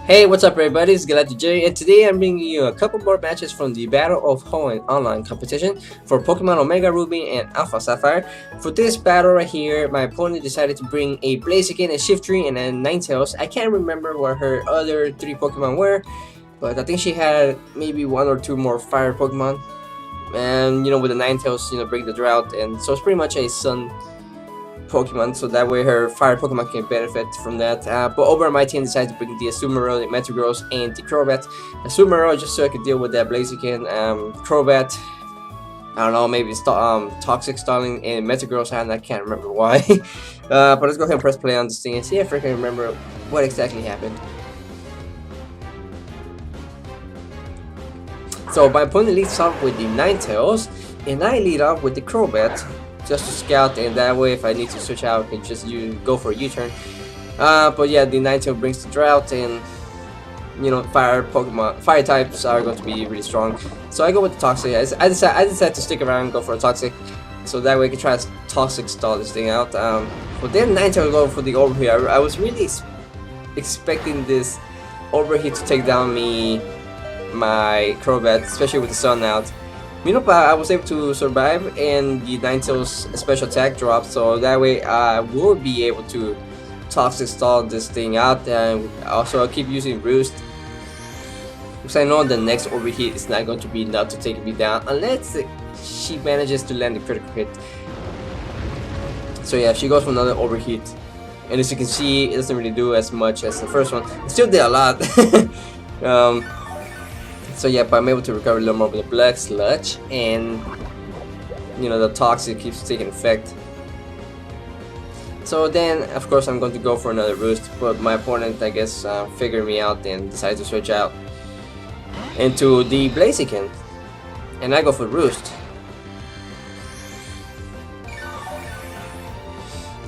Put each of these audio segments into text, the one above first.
Hey, what's up everybody, it's GalacticJerry, and today I'm bringing you a couple more matches from the Battle of Hoenn online competition for Pokemon Omega Ruby and Alpha Sapphire. For this battle right here, my opponent decided to bring a Blaziken, a Shiftry, and a Ninetales. I can't remember what her other three Pokemon were, but I think she had maybe one or two more Fire Pokemon. And with the Ninetales, break the drought, and so it's pretty much a Sun Pokemon, so that way her Fire Pokemon can benefit from that. But over on my team decided to bring the Azumarill, the Metagross, and the Crobat. Azumarill just so I could deal with that Blaziken. Crobat, I don't know, maybe Toxic Stalling, and Metagross, and I can't remember why. But let's go ahead and press play on this thing and see if I can remember what exactly happened. So my opponent leads off with the Ninetales, and I lead off with the Crobat, just to scout, and that way if I need to switch out I can just go for a U-turn. But yeah, the Ninetales brings the drought, and fire Pokemon, fire types are going to be really strong. So I go with the Toxic. I decided to stick around and go for a Toxic, so that way I can try to Toxic stall this thing out. But then Ninetales will go for the Overheat. I was really expecting this Overheat to take down my Crobat, especially with the sun out. I was able to survive, and the Ninetales special attack dropped, so that way I will be able to Toxic stall this thing out, and also I'll keep using Roost, because I know the next Overheat is not going to be enough to take me down unless she manages to land a critical hit. So yeah, she goes for another Overheat, and as you can see, it doesn't really do as much as the first one. It still did a lot. So yeah, but I'm able to recover a little more with the Black Sludge, and the Toxic keeps taking effect. So then, of course, I'm going to go for another Roost, but my opponent, I guess, figured me out and decided to switch out into the Blaziken, and I go for Roost.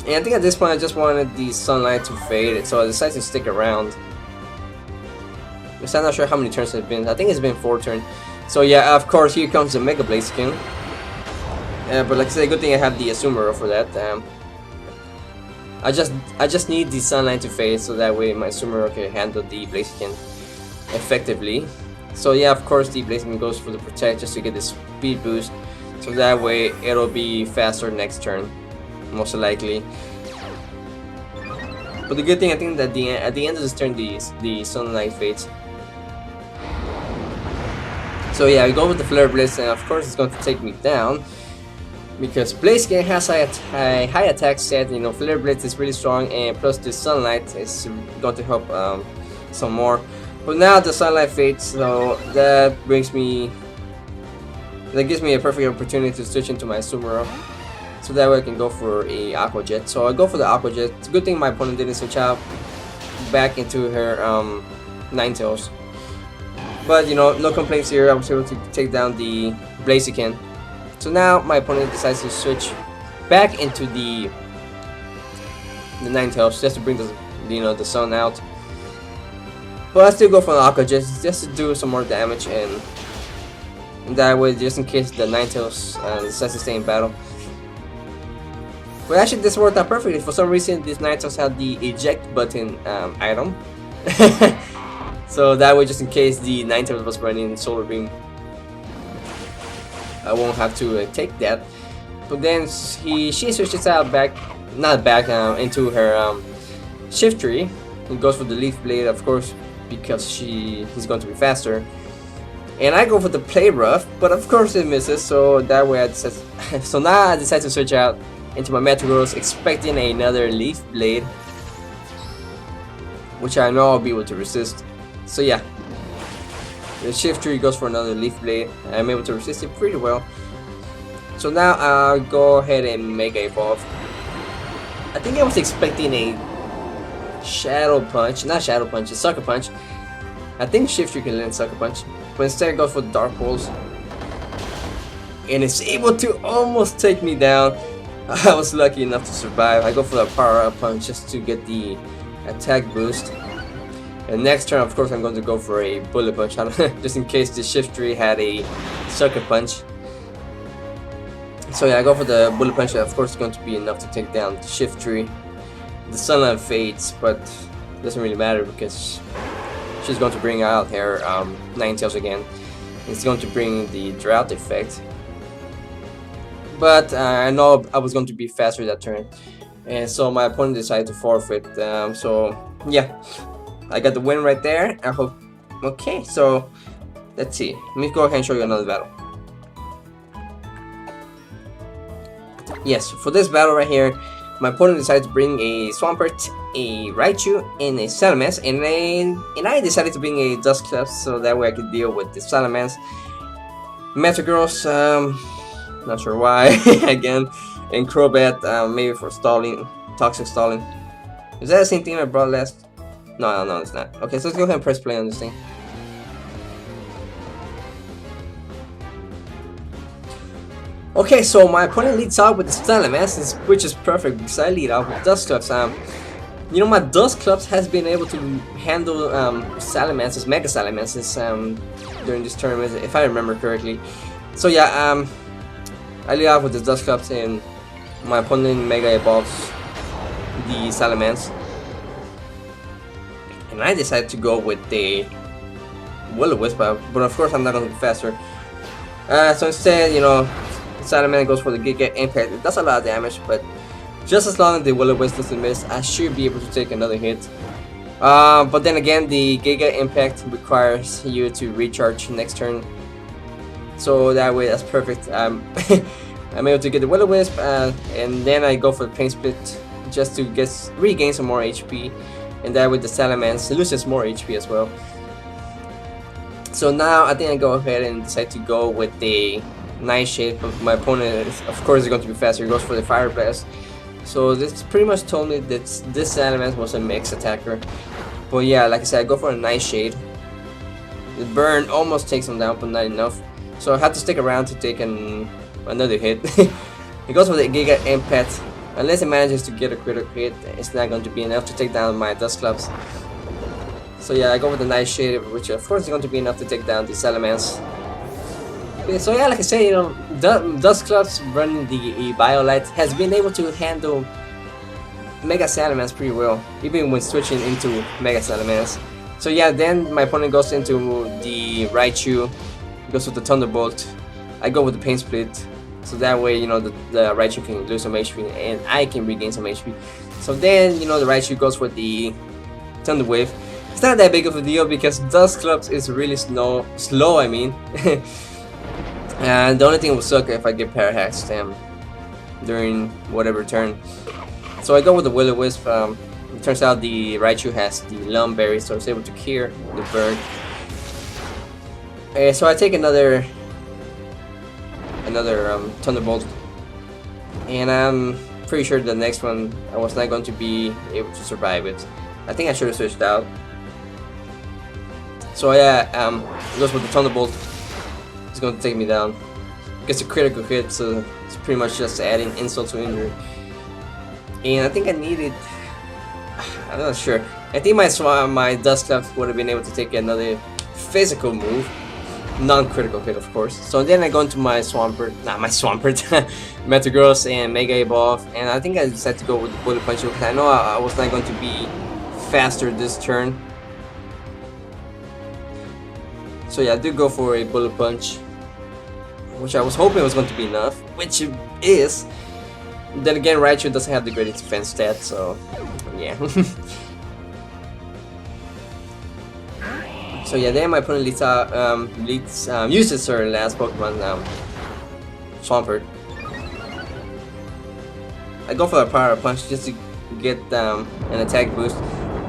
And I think at this point I just wanted the sunlight to fade, so I decided to stick around. I'm not sure how many turns it's been. I think it's been 4 turns. So yeah, of course, here comes the Mega Blaziken. But like I said, good thing I have the Azumarill for that. I just need the sunlight to fade, so that way my Azumarill can handle the Blaziken effectively. So yeah, of course, the Blaziken goes for the Protect just to get the speed boost, so that way it'll be faster next turn, most likely. But the good thing, I think, that at the end of this turn, the sunlight fades. So yeah, I go with the Flare Blitz, and of course it's going to take me down, because Blaziken has a high attack set. Flare Blitz is really strong, and plus the sunlight is going to help some more. But now the sunlight fades, so that gives me a perfect opportunity to switch into my Azumarill, so that way I can go for a Aqua Jet. So I go for the Aqua Jet. It's a good thing my opponent didn't switch out back into her Ninetales. But no complaints here. I was able to take down the Blaziken. So now my opponent decides to switch back into the Ninetales just to bring the sun out. But I still go for an Aqua Jet just to do some more damage, and that way, just in case the Ninetales decides to stay in battle. But actually, this worked out perfectly. For some reason, this Ninetales had the eject button item. So that way, just in case the Ninetales was running Solar Beam, I won't have to take that. But then she switches out into her Shiftry, and goes for the Leaf Blade, of course, because he's going to be faster. And I go for the Play Rough, but of course it misses. So that way so now I decide to switch out into my Metagross, expecting another Leaf Blade, which I know I'll be able to resist. So yeah, the Shiftry goes for another Leaf Blade. I'm able to resist it pretty well. So now I'll go ahead and Mega Evolve. I think I was expecting a Shadow Punch, not Shadow Punch, a Sucker Punch. I think Shiftry can land Sucker Punch, but instead it goes for Dark Pulse, and it's able to almost take me down. I was lucky enough to survive. I go for the Power Up Punch just to get the attack boost. And next turn, of course, I'm going to go for a Bullet Punch, just in case the Shiftry had a Sucker Punch. So yeah, I go for the Bullet Punch. Of course, it's going to be enough to take down the Shiftry. The sunlight fades, but it doesn't really matter because she's going to bring out her Ninetales again. It's going to bring the drought effect. But I know I was going to be faster that turn, and so my opponent decided to forfeit. So yeah, I got the win right there. I hope. Okay, so let's see. Let me go ahead and show you another battle. Yes, for this battle right here, my opponent decided to bring a Swampert, a Raichu, and a Salamence, and I decided to bring a Dusclops so that way I could deal with the Salamence. Metagross, not sure why, again, and Crobat, maybe for stalling, toxic stalling. Is that the same thing I brought last? No, it's not. Okay, so let's go ahead and press play on this thing. Okay, so my opponent leads out with the Salamence, which is perfect because I lead out with Dusclops. You know, my Dusclops has been able to handle Salamances, Mega Salamances, during this tournament, if I remember correctly. So yeah, I lead out with the Dusclops, and my opponent Mega evolves the Salamence, and I decided to go with the Will-O-Wisp, but of course I'm not going to be faster. So instead, you know, Salamence goes for the Giga Impact. It does a lot of damage, but just as long as the Will-O-Wisp doesn't miss, I should be able to take another hit. But then again, the Giga Impact requires you to recharge next turn, so that way that's perfect. I'm able to get the Will-O-Wisp, and then I go for the Pain Split just to regain some more HP, and that way the Salamence loses more HP as well. So now I think I go ahead and decide to go with the Nightshade, but my opponent of course is going to be faster. He goes for the Fire Blast. So this pretty much told me that this Salamence was a mix attacker. But yeah, like I said, I go for a Nightshade. The burn almost takes him down, but not enough. So I have to stick around to take another hit. He goes for the Giga Impact. Unless he manages to get a critical hit, it's not going to be enough to take down my Dusclops. So yeah, I go with the Nightshade, which of course is going to be enough to take down the Salamence. Okay, so yeah, like I say, you know, Dusclops running the Biolite has been able to handle Mega Salamence pretty well, even when switching into Mega Salamence. So yeah, then my opponent goes into the Raichu, goes with the Thunderbolt. I go with the Pain Split, so that way, you know, the Raichu can lose some HP and I can regain some HP. So then, you know, the Raichu goes for the Thunder Wave. It's not that big of a deal because Dusclops is really slow, I mean. And the only thing will suck if I get Parahaxed during whatever turn. So I go with the Will-O-Wisp. It turns out the Raichu has the Lum Berry, so it's able to cure the burn. So I take another Thunderbolt, and I'm pretty sure the next one I was not going to be able to survive it. I think I should have switched out. So yeah, it goes with the Thunderbolt. It's going to take me down. Gets a critical hit, so it's pretty much just adding insult to injury. And I think I needed, I'm not sure. I think my Dusclops would have been able to take another physical move, non-critical hit, of course. So then I go into my Swampert, Metagross and Mega Evolve, and I think I decided to go with the Bullet Punch because I know I was not going to be faster this turn. So yeah, I did go for a Bullet Punch, which I was hoping was going to be enough, which it is. Then again, Raichu doesn't have the greatest defense stat, so yeah. So yeah, then my opponent uses her last Pokemon, Swampert. I go for a Power Punch just to get an attack boost,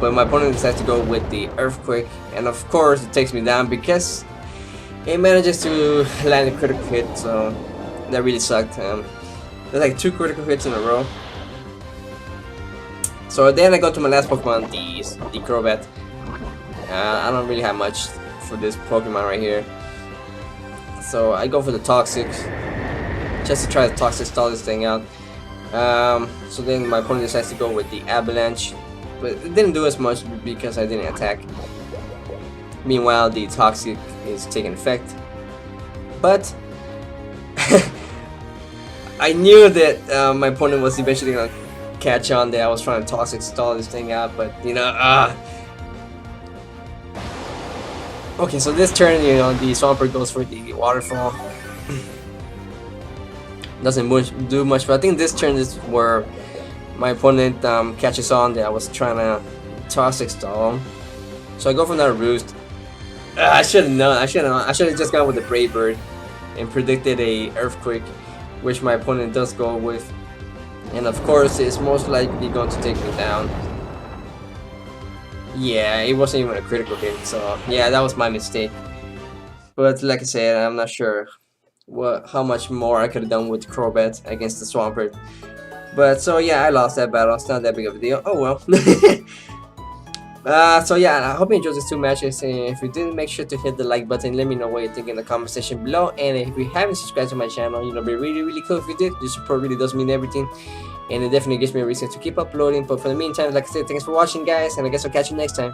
but my opponent decides to go with the Earthquake, and of course it takes me down because it manages to land a critical hit, so that really sucked. There's like 2 critical hits in a row. So then I go to my last Pokemon, the Crobat. I don't really have much for this Pokemon right here, so I go for the Toxic just to try to Toxic stall this thing out. So then my opponent decides to go with the Avalanche, but it didn't do as much because I didn't attack. Meanwhile, the Toxic is taking effect, but I knew that my opponent was eventually gonna catch on that I was trying to Toxic stall this thing out, but you know, Okay, so this turn, you know, the Swampert goes for the waterfall. Doesn't do much, but I think this turn is where my opponent catches on that I was trying to Toxic stall. So I go for another Roost. I should have known. I should have just gone with the Brave Bird and predicted a Earthquake, which my opponent does go with, and of course it's most likely going to take me down. Yeah, it wasn't even a critical hit, so yeah, that was my mistake. But like I said, I'm not sure how much more I could have done with Crobat against the Swampert. But so yeah, I lost that battle. It's not that big of a deal. Oh well. So yeah, I hope you enjoyed these two matches, and if you did, make sure to hit the like button. Let me know what you think in the comment section below, and if you haven't subscribed to my channel, you know, it'd be really cool if you did. Your support really does mean everything, and it definitely gives me a reason to keep uploading. But for the meantime, like I said, thanks for watching, guys, and I guess I'll catch you next time.